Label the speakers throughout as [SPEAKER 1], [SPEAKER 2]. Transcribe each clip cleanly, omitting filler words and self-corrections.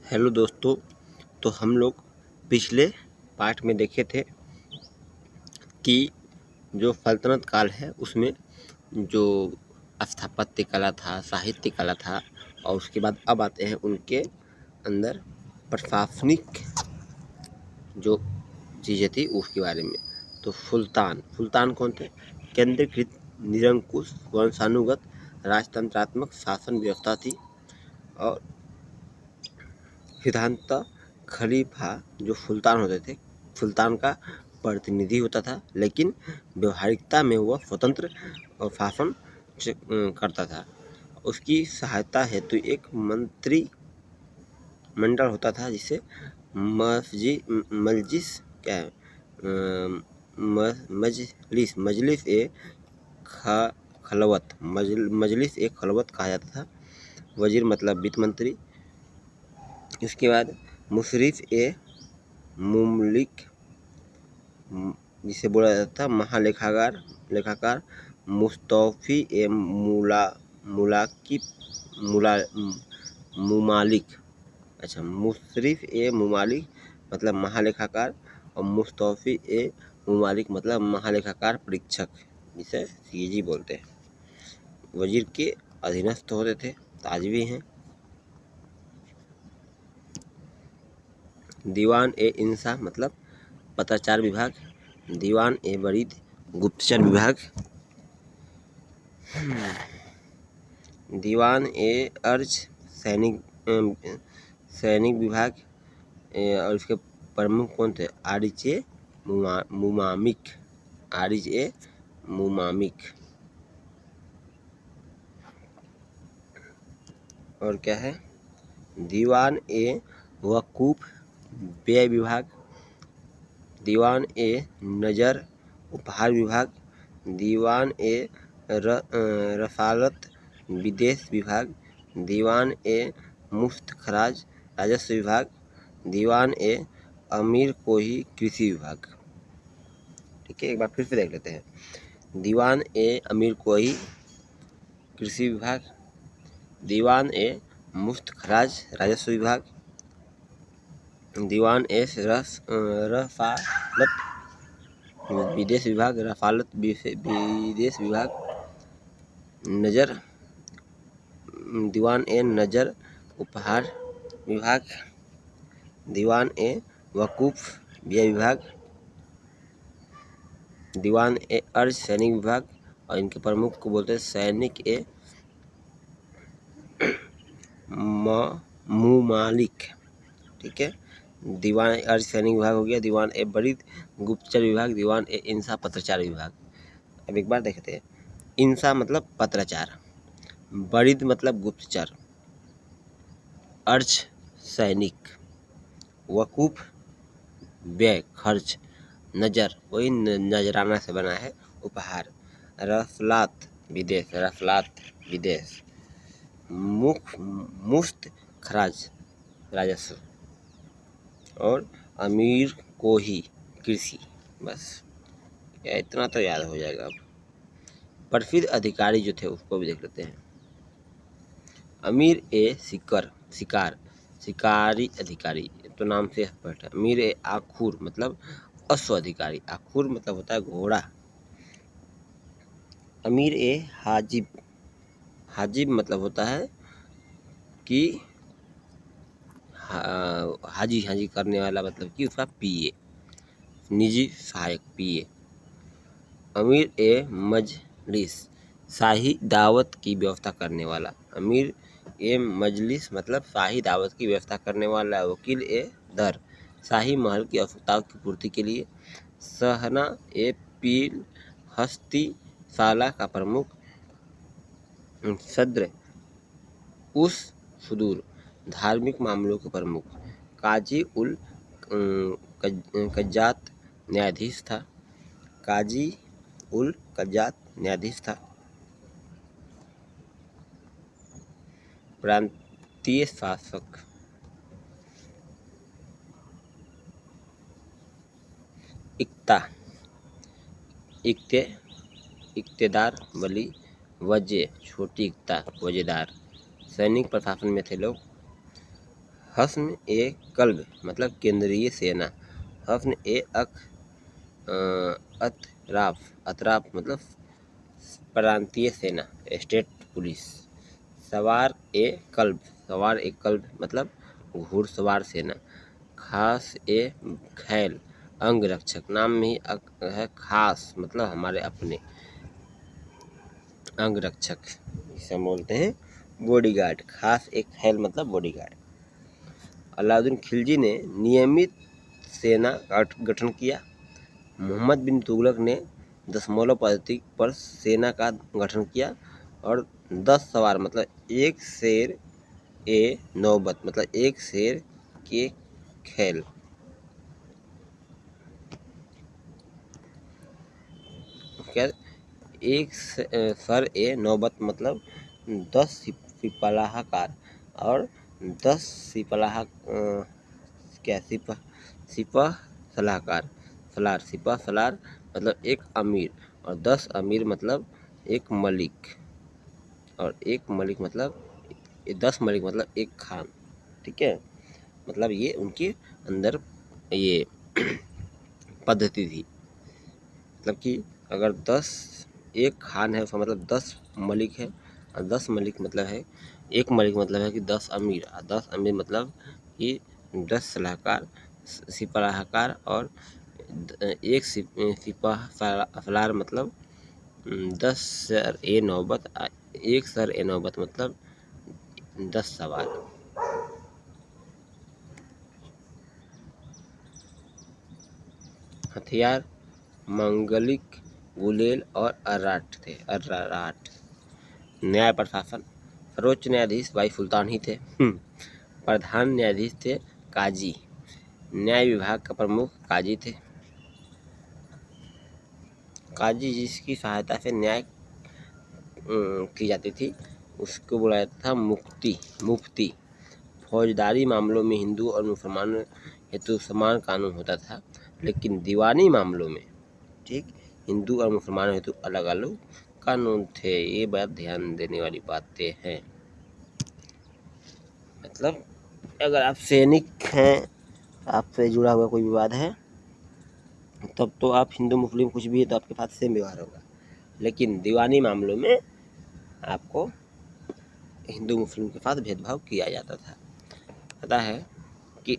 [SPEAKER 1] Hello दोस्तों। तो हम लोग पिछले पार्ट में देखे थे कि जो सल्तनत काल है उसमें जो स्थापत्य कला था, साहित्य कला था, और उसके बाद अब आते हैं उनके अंदर प्रशासनिक जो चीज़ें थी उसके बारे में। तो सुल्तान कौन थे? केंद्रीकृत निरंकुश वंशानुगत राजतंत्रात्मक शासन व्यवस्था थी और सिद्धांततः खलीफा जो सुल्तान होते थे, सुल्तान का प्रतिनिधि होता था, लेकिन व्यवहारिकता में वह स्वतंत्र और शासन करता था। उसकी सहायता हेतु एक मंत्री मंडल होता था जिसे मजलिस क्या है मजलिस ए खलवत मजलिस ए खलवत कहा जाता था। वजीर मतलब वित्त मंत्री। इसके बाद मुशरिफ ए मुमलिक जिसे बोला जाता था लेखाकार। मुस्तौफी ए मुमालिक। अच्छा, मुशरिफ ए मुमालिक मतलब महालेखाकार और मुस्तौफी ए मुमालिक मतलब महालेखाकार परीक्षक, जिसे सीजी बोलते हैं। वजीर के अधीनस्थ होते थे, आज भी हैं। दीवान ए इंसा मतलब पत्राचार विभाग। दीवान ए बरीद गुप्तचर विभाग। दीवान ए अर्ज सैनिक विभाग। और इसके प्रमुख कौन थे? आरिज ए मुमामिक। और क्या है? दीवान ए वकूफ व्यय विभाग। दीवान ए नजर उपहार विभाग। दीवान ए रसालत विदेश विभाग। दीवान ए मुफ्त खराज राजस्व विभाग। दीवान ए अमीर कोही कृषि विभाग। ठीक है, एक बार फिर से देख लेते हैं। दीवान ए अमीर कोही कृषि विभाग। दीवान ए मुफ्त खराज राजस्व विभाग। दीवान ए रसालत विदेश विभाग। रसालत विदेश विभाग। नजर दीवान ए नजर उपहार विभाग। दीवान ए वकूफ व्यय विभाग। दीवान ए अर्ज सैनिक विभाग, और इनके प्रमुख को बोलते हैं सैनिक ए मुमालिक। ठीक है, दीवान अर्ज सैनिक विभाग हो गया। दीवान ए बरीद गुप्तचर विभाग। दीवान ए इंसा पत्राचार विभाग। अब एक बार देखते हैं। इंसा मतलब पत्राचार, बरीद मतलब गुप्तचर, अर्ज सैनिक, वकूफ व्यय खर्च, नजर वही नजराना से बना है उपहार, रसलात विदेश, मुफ्त खराज राजस्व, और अमीर कोही कृषि। बस इतना तो याद हो जाएगा। अब प्रसिद्ध अधिकारी जो थे उसको भी देख लेते हैं। अमीर ए शिकारी अधिकारी, तो नाम से स्पष्ट है। अमीर ए आखुर मतलब अश्व अधिकारी। आखुर मतलब होता है घोड़ा। अमीर ए हाजिब मतलब होता है कि हाजी करने वाला, मतलब कि उसका पीए, निजी सहायक पीए। अमीर ए मजलिस शाही दावत की व्यवस्था करने वाला। अमीर ए मजलिस मतलब शाही दावत की व्यवस्था करने वाला। वकील ए दर शाही महल की आवश्यकताओं की पूर्ति के लिए। सहना ए पील हस्ती शाला का प्रमुख। सद्र उस सुदूर धार्मिक मामलों के प्रमुख। काजी उल कज्जात न्यायाधीश था। काजी उल कज्जात न्यायाधीश था। प्रांतीय शासक इक्तेदार वली वजे छोटी इक्ता वजेदार। सैनिक प्रशासन में थे लोग। हस्न ए कल्ब मतलब केंद्रीय सेना, हस्न ए अतराफ, अतराफ मतलब प्रांतीय सेना, स्टेट पुलिस। सवार ए कल्ब, सवार ए कल्ब मतलब घुड़सवार सेना। खास ए खैल अंग रक्षक, नाम में ही है खास मतलब हमारे अपने, अंग रक्षक इसे हम बोलते हैं बॉडीगार्ड। खास एक खैल मतलब बॉडीगार्ड। अलाउद्दीन खिलजी ने नियमित सेना का गठन किया। मोहम्मद बिन तुगलक ने दशमलव पद्धति पर सेना का गठन किया और 10 सवार मतलब एक शेर ए नौबत मतलब एक शेर के खैल, क्या एक सर ए नौबत मतलब 10 सिपलाहकार और 10 सिपलाह क्या सिपह सलाहकार, सिपह सलार मतलब एक अमीर और 10 अमीर मतलब एक मलिक, और एक मलिक मतलब 10 मलिक मतलब एक खान। ठीक है, मतलब ये उनके अंदर ये पद्धति थी। मतलब कि अगर 10 एक खान है उसका मतलब 10 मलिक है, और 10 मलिक मतलब है एक मलिक मतलब है कि 10 अमीर, और 10 अमीर मतलब कि 10 सलाहकार सिपलाहकार और एक सिपाह सलार मतलब 10 सर ए नौबत, एक सर ए नौबत मतलब 10 सवार। हथियार मंगलिक, गुलेल और अर्राट थे, अर्राट। न्याय प्रशासन, सर्वोच्च न्यायाधीश भाई सुल्तान ही थे। प्रधान न्यायाधीश थे काजी। न्याय विभाग का प्रमुख काजी थे। काजी जिसकी सहायता से न्याय की जाती थी उसको बुलाया था मुफ्ती। फौजदारी मामलों में हिंदू और मुसलमानों हेतु समान कानून होता था, लेकिन दीवानी मामलों में ठीक हिंदू और मुसलमानों हेतु अलग अलग कानून थे। ये बात ध्यान देने वाली बातें हैं। मतलब अगर आप सैनिक हैं, आपसे जुड़ा हुआ कोई विवाद है, तब तो आप हिंदू मुस्लिम कुछ भी है तो आपके साथ सेम व्यवहार होगा, लेकिन दीवानी मामलों में आपको हिंदू मुस्लिम के साथ भेदभाव किया जाता था। पता है कि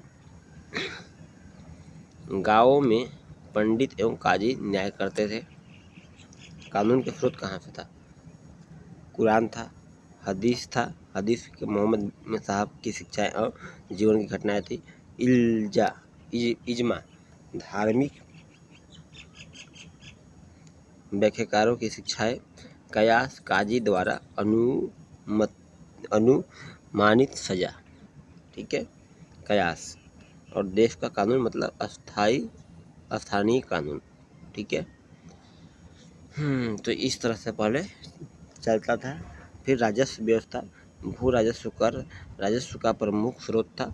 [SPEAKER 1] गाँवों में पंडित एवं काजी न्याय करते थे। कानून के स्रोत कहाँ से था? कुरान था, हदीस था, हदीस के मोहम्मद साहब की शिक्षाएं और जीवन की घटनाएं थी। इज्मा धार्मिक व्याख्याकारों की शिक्षाएं, कयास काजी द्वारा अनुमानित सजा, ठीक है, कयास, और देश का कानून मतलब स्थानीय कानून। ठीक है, तो इस तरह से पहले चलता था। फिर राजस्व व्यवस्था, भू राजस्व कर राजस्व का प्रमुख स्रोत था।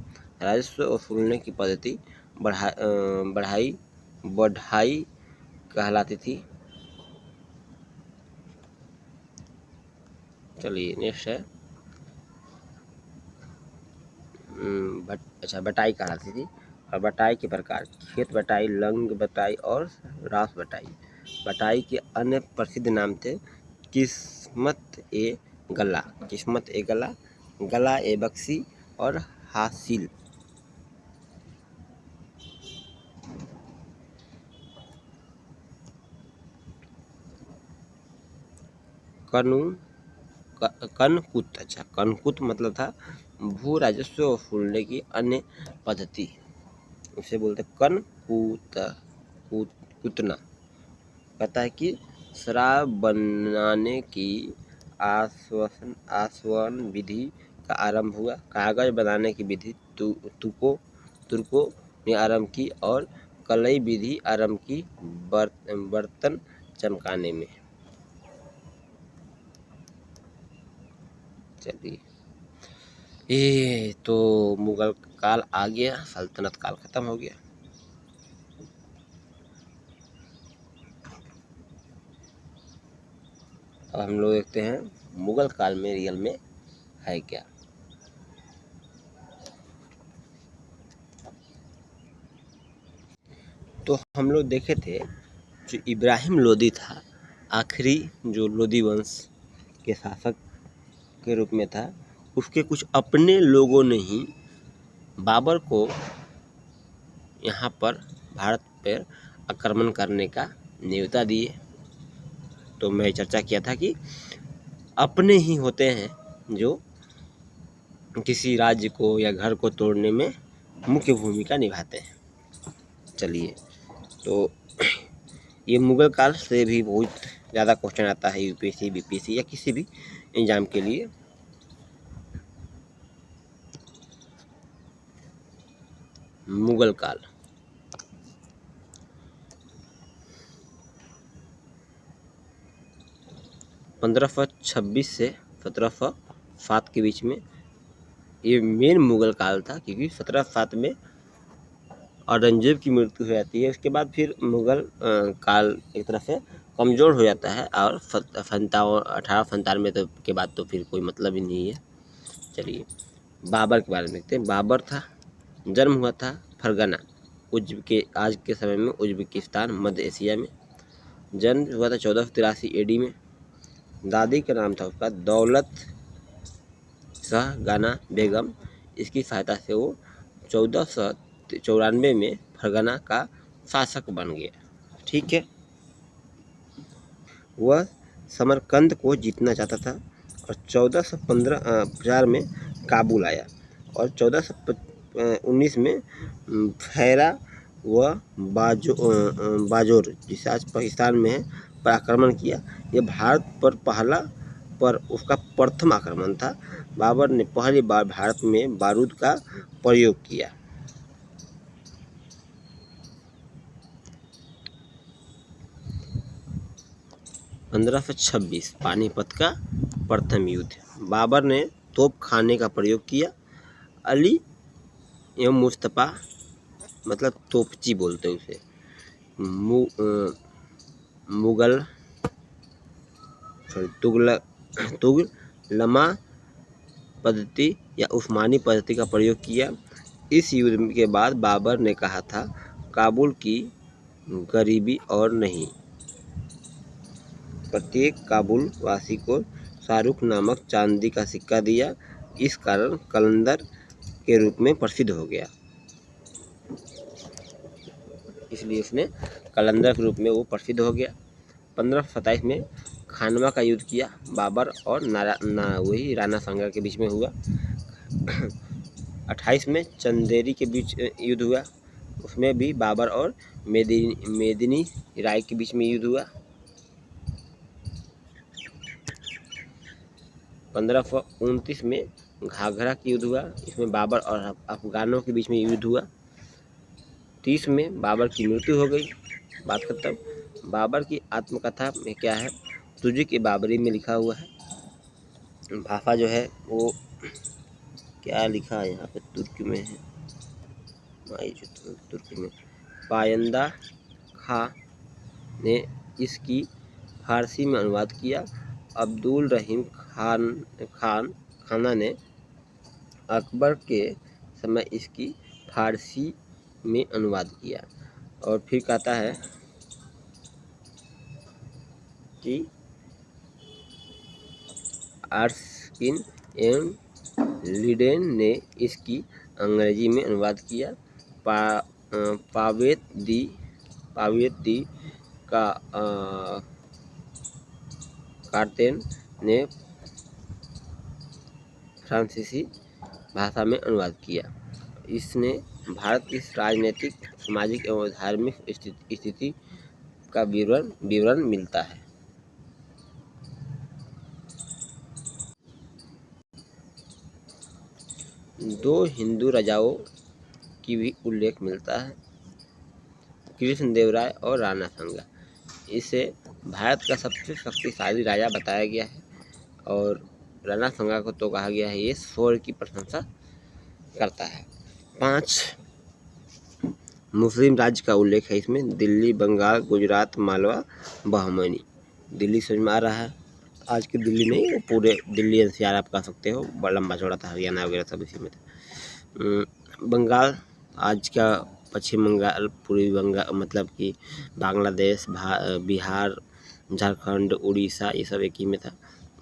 [SPEAKER 1] राजस्व वसूलने की पद्धति बढ़ाई कहलाती थी। चलिए नेक्स्ट है बटाई कहलाती थी। और बटाई के प्रकार, खेत बटाई, लंग बटाई और रास बटाई। बटाई के अन्य प्रसिद्ध नाम थे किस्मत ए गला, किस्मत ए गला, गला ए बक्सी और हासिल। कनकुत, कनकुत मतलब था भू राजस्व वसूलने की अन्य पद्धति, उसे बोलते कुतना। कहता है कि शराब बनाने की आसवन विधि का आरंभ हुआ। कागज बनाने की विधि तुर्कों ने आरंभ की और कलई विधि आरंभ की बर्तन चमकाने में। चलिए, ये तो मुगल काल आ गया, सल्तनत काल खत्म हो गया। अब हम लोग देखते हैं मुगल काल में रियल में है क्या। तो हम लोग देखे थे जो इब्राहिम लोदी था, आखिरी जो लोदी वंश के शासक के रूप में था, उसके कुछ अपने लोगों ने ही बाबर को यहाँ पर भारत पर आक्रमण करने का न्योता दिए। तो मैं चर्चा किया था कि अपने ही होते हैं जो किसी राज्य को या घर को तोड़ने में मुख्य भूमिका निभाते हैं। चलिए, तो ये मुगल काल से भी बहुत ज़्यादा क्वेश्चन आता है यूपीएससी बीपीएससी या किसी भी एग्जाम के लिए। मुगल काल 1526 से 1707 के बीच में ये मेन मुगल काल था, क्योंकि 1707 में औरंगजेब की मृत्यु हो जाती है। उसके बाद फिर मुगल काल एक तरह से कमज़ोर हो जाता है और 1897 तो के बाद तो फिर कोई मतलब ही नहीं है। चलिए, बाबर के बारे में देखते हैं। बाबर था, जन्म हुआ था फरगना, आज के समय में उज्बेकिस्तान, मध्य एशिया में। जन्म हुआ था 1483 एडी में। दादी का नाम था उसका दौलत शाह गाना बेगम। इसकी सहायता से वो 1494 में फरगना का शासक बन गया। ठीक है, वह समरकंद को जीतना चाहता था और 1415 में काबुल आया और 1419 में फैरा व बाजोर, जिसे आज पाकिस्तान में है, पर आक्रमण किया। ये भारत पर उसका प्रथम आक्रमण था। बाबर ने पहली बार भारत में बारूद का प्रयोग किया। 1526 पानीपत का प्रथम युद्ध। बाबर ने तोप खाने का प्रयोग किया। अली एवं मुस्तफा, मतलब तोपची बोलते हैं उसे, तुगलमा पद्धति या उस्मानी पद्धति का प्रयोग किया। इस युद्ध के बाद बाबर ने कहा था, काबुल की गरीबी और नहीं। प्रत्येक काबुल वासी को शाहरुख नामक चांदी का सिक्का दिया। इस कारण कलंदर के रूप में प्रसिद्ध हो गया। इसलिए उसने कलंदर के रूप में वो प्रसिद्ध हो गया। 1527 में खानवा का युद्ध किया बाबर और वही राणा सांगा के बीच में हुआ। 28 में चंदेरी के बीच युद्ध हुआ, उसमें भी बाबर और मेदिनी राय के बीच में युद्ध हुआ। 1529 में घाघरा का युद्ध हुआ, इसमें बाबर और अफगानों के बीच में युद्ध हुआ। 30 में बाबर की मृत्यु हो गई, बात खत्म। बाबर की आत्मकथा में क्या है, तुझे के बाबरी में लिखा हुआ है। भाषा जो है वो क्या लिखा है यहाँ पे, तुर्की में है, तुर्की में। पायंदा खां ने इसकी फारसी में अनुवाद किया। अब्दुल रहीम खाना ने अकबर के समय इसकी फारसी में अनुवाद किया। और फिर कहता है कि आर्स्किन एवं लिडेन ने इसकी अंग्रेजी में अनुवाद किया। पावेती का कार्तेन ने फ्रांसीसी भाषा में अनुवाद किया। इसने भारत की राजनीतिक, सामाजिक एवं धार्मिक स्थिति का विवरण मिलता है। दो हिंदू राजाओं की भी उल्लेख मिलता है, कृष्णदेवराय और राणा सांगा। इसे भारत का सबसे शक्तिशाली राजा बताया गया है और राणा सांगा को तो कहा गया है ये शौर्य की प्रशंसा करता है। 5 मुस्लिम राज्य का उल्लेख है इसमें, दिल्ली, बंगाल, गुजरात, मालवा, बहमनी। दिल्ली समझ में आ रहा है, आज की दिल्ली नहीं, वो पूरे दिल्ली एनसीआर आप कह सकते हो, बड़ा लंबा चौड़ा था, हरियाणा वगैरह सब इसी में था। बंगाल आज का पश्चिम बंगाल, पूर्वी बंगाल मतलब कि बांग्लादेश, बिहार, झारखंड, उड़ीसा, ये सब एक ही में था।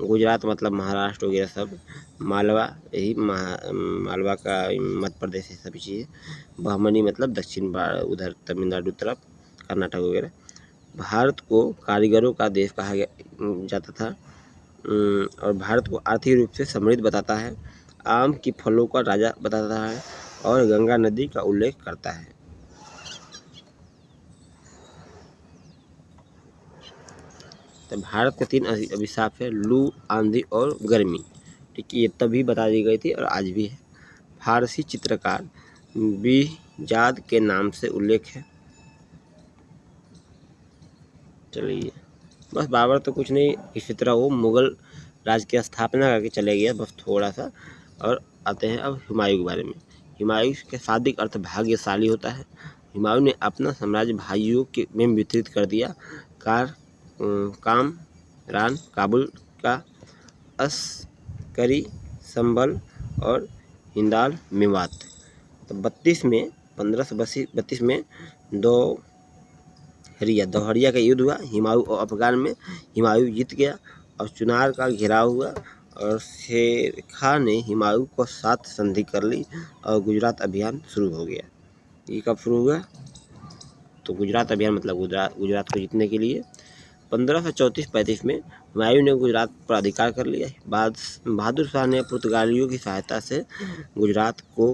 [SPEAKER 1] गुजरात मतलब महाराष्ट्र वगैरह सब, मालवा यही मालवा का मध्य प्रदेश है, सभी चीज़ें। बहमनी मतलब दक्षिण उधर तमिलनाडु तरफ, कर्नाटक वगैरह। भारत को कारीगरों का देश कहा जाता था, और भारत को आर्थिक रूप से समृद्ध बताता है, आम की फलों का राजा बताता है, और गंगा नदी का उल्लेख करता है। तो भारत के 3 अभिशाप है, लू, आंधी और गर्मी। ठीक है, ये तभी बता दी गई थी और आज भी है। फारसी चित्रकार बिजाद के नाम से उल्लेख है। चलिए, बस बाबर तो कुछ नहीं, इसी तरह वो मुगल राज की स्थापना करके चले गए, बस थोड़ा सा। और आते हैं अब हुमायूं के बारे में। हुमायूं के शाब्दिक अर्थ भाग्यशाली होता है। हुमायूं ने अपना साम्राज्य भाइयों के में वितरित कर दिया। कामरान, काबुल का, अस्करी, संभल और हिंदाल, मेवात। तो 1532 में दोहरिया का युद्ध हुआ। हुमायूं और अफगान में हुमायूं जीत गया और चुनार का घेराव हुआ, और शेर खां ने हुमायूं को साथ संधि कर ली और गुजरात अभियान शुरू हो गया। ये कब शुरू हुआ? तो गुजरात अभियान मतलब गुजरात को जीतने के लिए 1534-35 में हुमायूं ने गुजरात पर अधिकार कर लिया। बहादुर शाह ने पुर्तगालियों की सहायता से गुजरात को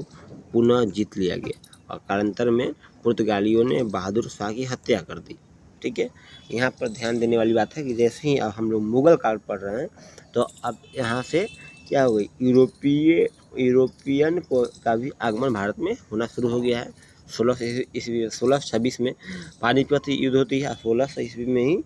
[SPEAKER 1] पुनः जीत लिया गया, और कालांतर में पुर्तगालियों ने बहादुर शाह की हत्या कर दी। ठीक है, यहाँ पर ध्यान देने वाली बात है कि जैसे ही अब हम लोग मुगल काल पढ़ रहे हैं, तो अब यहाँ से क्या हो गई, यूरोपियन का भी आगमन भारत में होना शुरू हो गया है। 1626 में पानीपत युद्ध होती है, 1600 ईस्वी में ही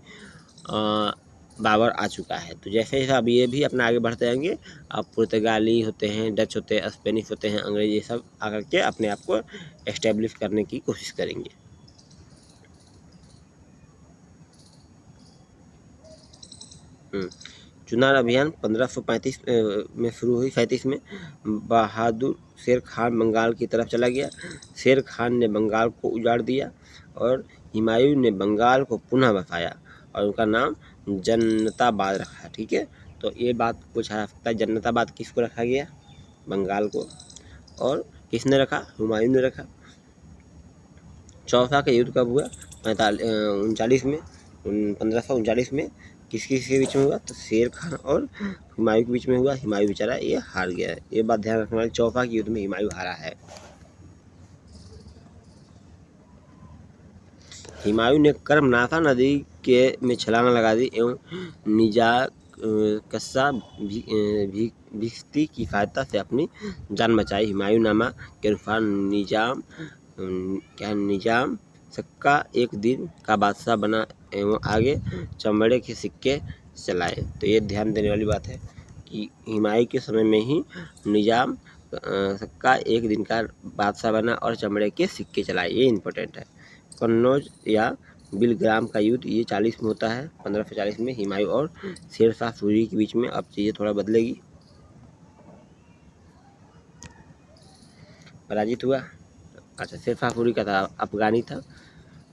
[SPEAKER 1] बाबर आ चुका है। तो जैसे जैसे अब ये भी अपना आगे बढ़ते जाएंगे, अब पुर्तगाली होते हैं, डच होते हैं, स्पेनिश होते हैं, अंग्रेजी, सब आकर के अपने आप को एस्टेब्लिश करने की कोशिश करेंगे। चुनार अभियान 1535 में शुरू हुई। 37 में बहादुर शेर खान बंगाल की तरफ चला गया। शेर खान ने बंगाल को उजाड़ दिया और हुमायूं ने बंगाल को पुनः बसाया और उनका नाम जन्नताबाद रखा। ठीक है, तो ये बात पूछा जा सकता है, जन्नताबाद किसको रखा गया? बंगाल को। और किसने रखा? हुमायूं ने रखा। चौसा का युद्ध कब हुआ? 1939 में, 1539 में। किसके बीच में हुआ? तो शेर खान और हुमायूं के बीच में हुआ। हुमायूं बेचारा ये हार गया है, ये बात ध्यान रखने वाली। चौसा के युद्ध में हुमायूं हारा है। हुमायूं ने कर्मनाशा नदी में छलांग लगा दी एवं कस्सा भिश्ती की सहायता से अपनी जान बचाई। हुमायूंनामा के अनुसार निजाम सक्का एक दिन का बादशाह बना एवं आगे चमड़े के सिक्के चलाए। तो ये ध्यान देने वाली बात है कि हुमायूं के समय में ही निजाम सक्का एक दिन का बादशाह बना और चमड़े के सिक्के चलाए, ये इम्पोर्टेंट है। कन्नौज या बिलग्राम का युद्ध ये 40 में होता है, 1540 में हुमायूं और शेर शाह सूरी के बीच में। अब चीज़ें थोड़ा बदलेगी। पराजित हुआ। अच्छा, शेर शाह सूरी का था, अफगानी था,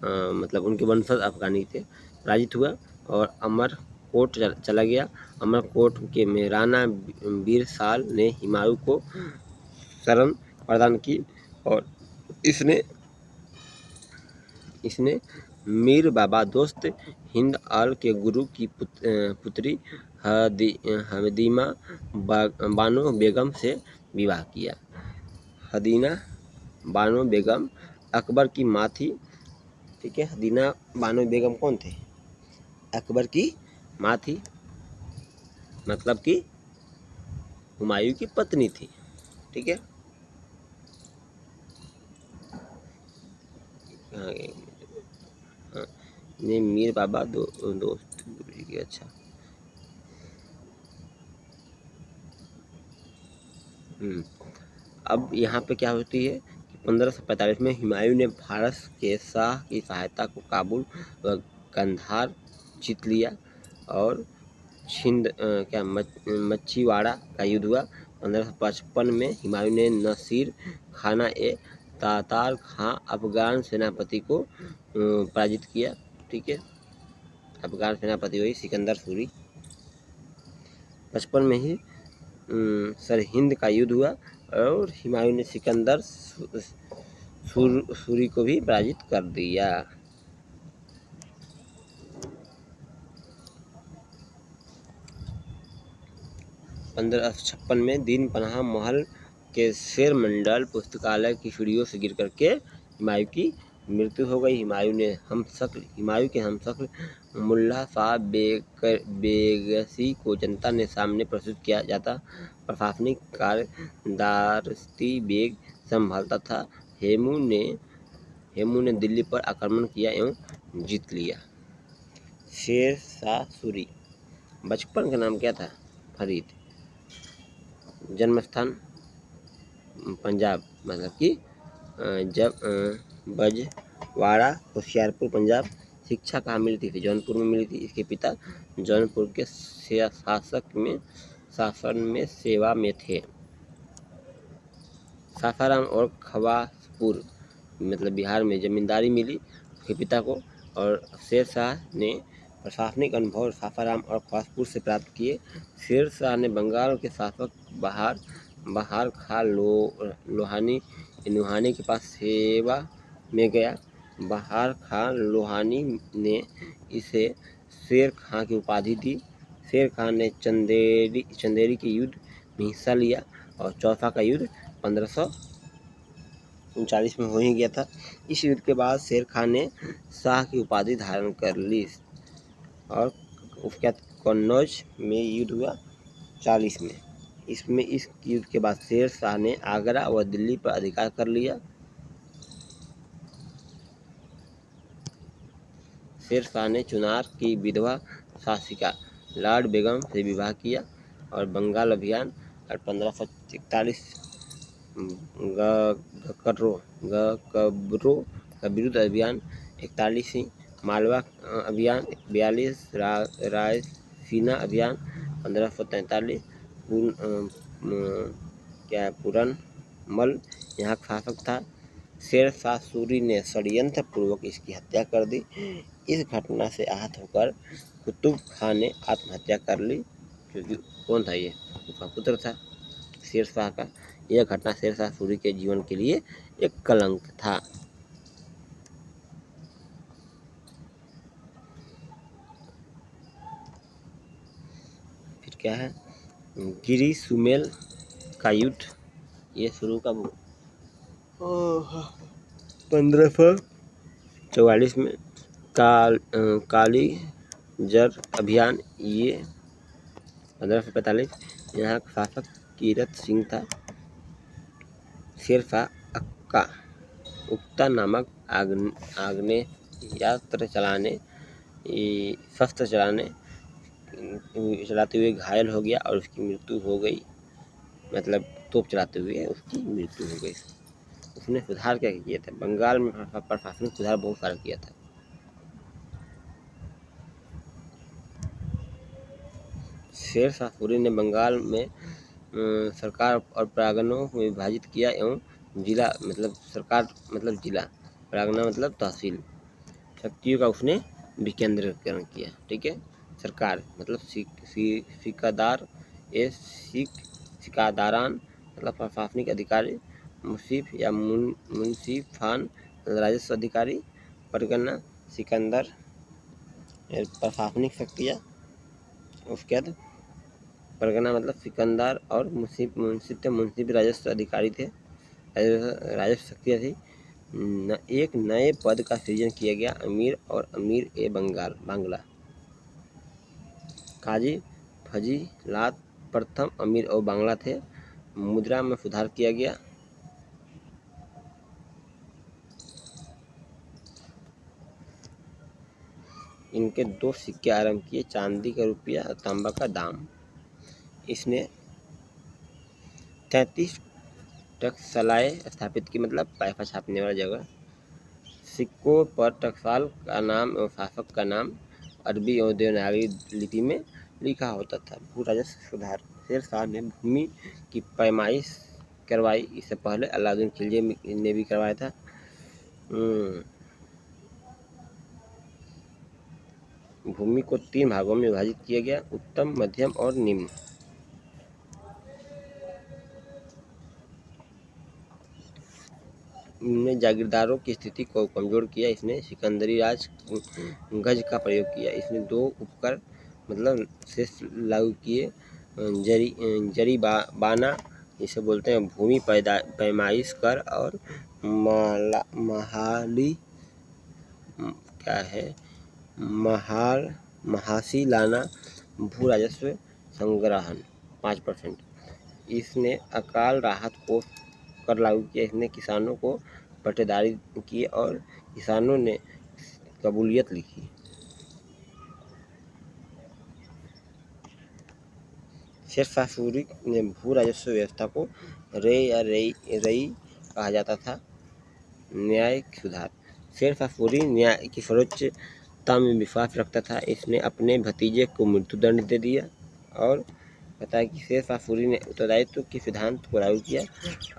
[SPEAKER 1] मतलब उनके वंशज अफगानी थे। पराजित हुआ और अमरकोट चला गया। अमरकोट के में राणा बीर साल ने हुमायूं को शरण प्रदान की और इसने मीर बाबा दोस्त हिंद आल के गुरु की पुत्री हदीमा बानो बेगम से विवाह किया। हदीना बानो बेगम अकबर की माँ थी। ठीक है, हदीना बानो बेगम कौन थे? अकबर की माँ थी, मतलब कि हुमायूं की पत्नी थी। ठीक है, ने मीर बाबा दोस्त गुरु की। अच्छा, अब यहाँ पे क्या होती है कि 1545 में हुमायूं ने भारत के शाह की सहायता को काबुल व कंधार जीत लिया और मच्छीवाड़ा का युद्ध हुआ। 1555 में हुमायूं ने नसीर खाना तातार खां अफगान सेनापति को पराजित किया। ठीक है, अफगान सेनापति वही सिकंदर सूरी। 55 में ही सरहिंद का युद्ध हुआ और हुमायूं ने सिकंदर सूरी को भी पराजित कर दिया। 1556 में दीन पनाह महल के शेर मंडल पुस्तकालय की सीढ़ियों से गिर करके हुमायूं की मृत्यु हो गई। हुमायूं के हमशक्ल मुल्ला शाह बेगसी को जनता ने सामने प्रस्तुत किया जाता। प्रशासनिक कार्य दारस्ती बेग संभालता था। हेमू ने दिल्ली पर आक्रमण किया एवं जीत लिया। शेर शाह सूरी बचपन का नाम क्या था? फरीद। जन्मस्थान पंजाब, मतलब कि जब बजवाड़ा होशियारपुर पंजाब। शिक्षा कहाँ मिली थी? जौनपुर में मिली थी। इसके पिता जौनपुर के शासन में सेवा में थे। सासाराम और खवासपुर, मतलब बिहार में जमींदारी मिली उसके पिता को। और शेर शाह ने प्रशासनिक अनुभव सासाराम और खवासपुर से प्राप्त किए। शेर शाह ने बंगाल के शासक बहार खां लोहानी के पास सेवा में गया। बहार खां लोहानी ने इसे शेर खां की उपाधि दी। शेर खां ने चंदेरी के युद्ध में हिस्सा लिया और चौसा का युद्ध 1539 में हो ही गया था। इस युद्ध के बाद शेर खां ने शाह की उपाधि धारण कर ली और उसके बाद कन्नौज में युद्ध हुआ 40 में। इस युद्ध के बाद शेर शाह ने आगरा व दिल्ली पर अधिकार कर लिया। शेर शाह ने चुनार की विधवा शासिका लाड बेगम से विवाह किया और बंगाल अभियान और 1541 गकबरों का विरुद्ध अभियान 41, मालवा अभियान 42, रायसीना अभियान 1543, पूरनमल यहाँ का शासक था। शेर शाह सूरी ने षड्यंत्र पूर्वक इसकी हत्या कर दी। इस घटना से आहत होकर कुतुब खान ने आत्महत्या कर ली, क्योंकि कौन था ये? उसका पुत्र था शेर शाह का। यह घटना शेर शाह सूरी के जीवन के लिए एक कलंक था। फिर क्या है? गिरी सुमेल का युद्ध, ये शुरू कब हुआ? 1544 में। काली जर अभियान, ये 1545, यहाँ का शासक कीरत सिंह था। शेर शाह उक्ता नामक आग्नेयास्त्र शस्त्र चलाते हुए घायल हो गया और उसकी मृत्यु हो गई। मतलब तोप चलाते हुए उसकी मृत्यु हो गई। उसने सुधार क्या किया था? बंगाल में प्रशासनिक सुधार बहुत सारा किया था। शेर शाह सूरी ने बंगाल में सरकार और प्रागणों में विभाजित किया एवं जिला, मतलब सरकार मतलब जिला, प्रागना मतलब तहसील, शक्तियों का उसने विकेंद्रीकरण किया। ठीक है, सरकार मतलब सिकादारान मतलब प्रशासनिक अधिकारी, मुसीफ या मुंसीफान राजस्व अधिकारी, परगना सिकंदर प्रशासनिक शक्तियाँ। उसके बाद परगना मतलब सिकंदर और मुंसिफ राजस्व अधिकारी थे, राजस्व शक्तियाँ थी। एक नए पद का सृजन किया गया, अमीर और अमीर ए बांग्ला। काजी फजीलात प्रथम अमीर और बांग्ला थे। मुद्रा में सुधार किया गया। इनके 2 सिक्के आरंभ किए, चांदी का रुपया और तांबा का दाम। इसने 33 टकसालें स्थापित की, मतलब पैसा छापने वाला जगह। सिक्कों पर टकसाल का नाम एवं शासक का नाम अरबी एवं देवनागरी लिपि में लिखा होता था। भू राजस्व सुधार, शेर शाह ने भूमि की पैमाइश करवाई। इससे पहले अलाउद्दीन खिलजी ने भी करवाया था। भूमि को 3 भागों में विभाजित किया गया, उत्तम, मध्यम और निम्न। ने जागीरदारों की स्थिति को कमजोर किया। इसने सिकंदरी राज गज का प्रयोग किया। इसने 2 उपकर मतलब शेष लागू किए। जरीबाना इसे बोलते हैं भूमि पैमाइश कर, और महाली क्या है महासीलाना भू राजस्व संग्रहण 5%। इसने अकाल राहत कोष कर लागू किया। इसने किसानों को पट्टेदारी की और किसानों ने कबूलियत लिखी। शेरशाह सूरी ने भू राजस्व व्यवस्था को रई कहा जाता था। न्याय सुधार। शेरशाह सूरी न्याय की सर्वोच्चता में विश्वास रखता था। इसने अपने भतीजे को मृत्युदंड दे दिया और बताया कि शेरशाह सूरी ने उत्तरदायित्व के सिद्धांत को लागू किया।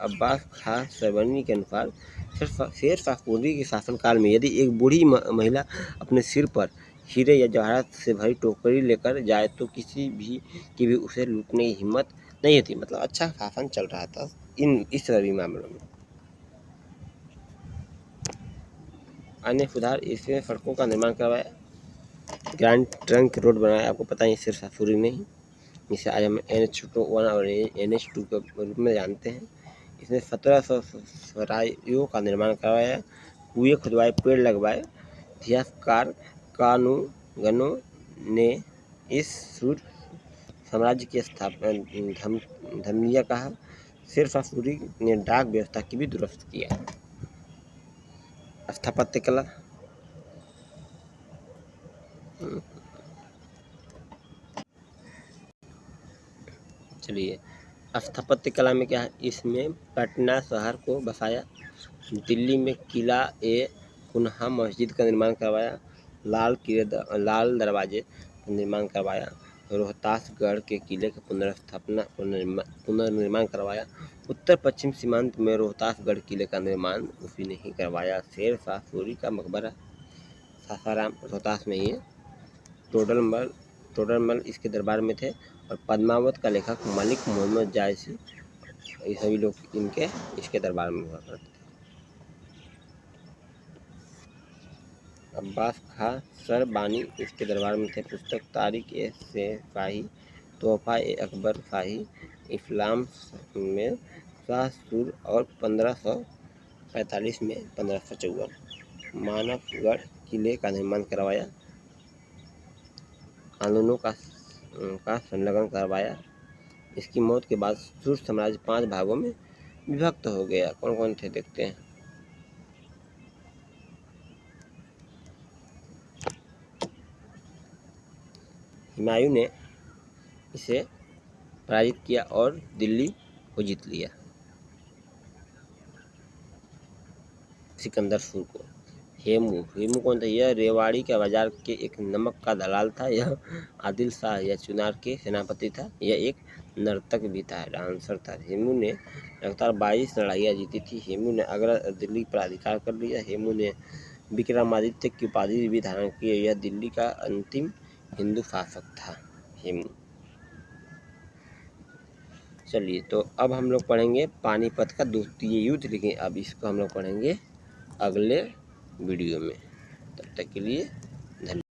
[SPEAKER 1] अब्बास खां सरवनी के अनुसार शेरशाह सूरी के शासनकाल में यदि एक बूढ़ी महिला अपने सिर पर हीरे या जवाहरात से भरी टोकरी लेकर जाए तो किसी की भी उसे लूटने की हिम्मत नहीं होती। मतलब अच्छा शासन चल रहा था इस सभी मामलों में। अन्य सुधार, इसमें सड़कों का निर्माण करवाया, ग्रैंड ट्रंक रोड बनाया। आपको पता है शेरशाह सूरी ने ही, जिसे आज हम NH-1 और NH-2 के रूप में जानते हैं। इसने 1700 सरायों का निर्माण करवाया, कुएं खुदवाए, पेड़ लगवाए। इतिहासकार कानूगनों ने इस सूर्य साम्राज्य की स्थापना धमनिया कहा। शेरशाह सूरी ने डाक व्यवस्था की भी दुरुस्त किया। स्थापत्य कला। चलिए, स्थापत्य कला में क्या है, इसमें पटना शहर को बसाया, दिल्ली में किला ए कुन्हा मस्जिद का निर्माण करवाया, लाल दरवाजे का निर्माण करवाया, रोहतासगढ़ के किले का पुनर्निर्माण करवाया, उत्तर पश्चिम सीमांत में रोहतासगढ़ किले का निर्माण उसी ने ही करवाया। शेरशाह सूरी का मकबरा सासाराम रोहतास में ही है। टोडरमल इसके दरबार में थे, और पद्मावत का लेखक मलिक मोहम्मद जायसी, ये सभी लोग इसके दरबार में हुआ करते थे। अब्बास खां सरबानी इसके दरबार में थे। पुस्तक तारिक ए शाही, तोहफा ए अकबर शाही, इस्लाम में शाह सुर, और 1545 में 1554 मानवगढ़ किले का निर्माण करवाया, कानूनों का संलग्न करवाया। इसकी मौत के बाद सुर साम्राज्य 5 भागों में विभक्त हो गया। कौन कौन थे देखते हैं। हुमायूं ने इसे पराजित किया और दिल्ली को जीत लिया। सिकंदर सूर को। हेमू कौन था, यह रेवाड़ी के बाजार के एक नमक का दलाल था। यह आदिल शाह या चुनार के सेनापति था। यह एक नर्तक भी था, डांसर था। हेमू ने लगातार 22 लड़ाइयाँ जीती थी। हेमू ने आगरा दिल्ली पर अधिकार कर लिया। हेमू ने विक्रमादित्य की उपाधि भी धारण की। यह दिल्ली का अंतिम हिंदू शासक था हेमू। चलिए, तो अब हम लोग पढ़ेंगे पानीपत का द्वितीय युद्ध, लेकिन अब इसको हम लोग पढ़ेंगे अगले वीडियो में। तब तक के लिए धन्यवाद।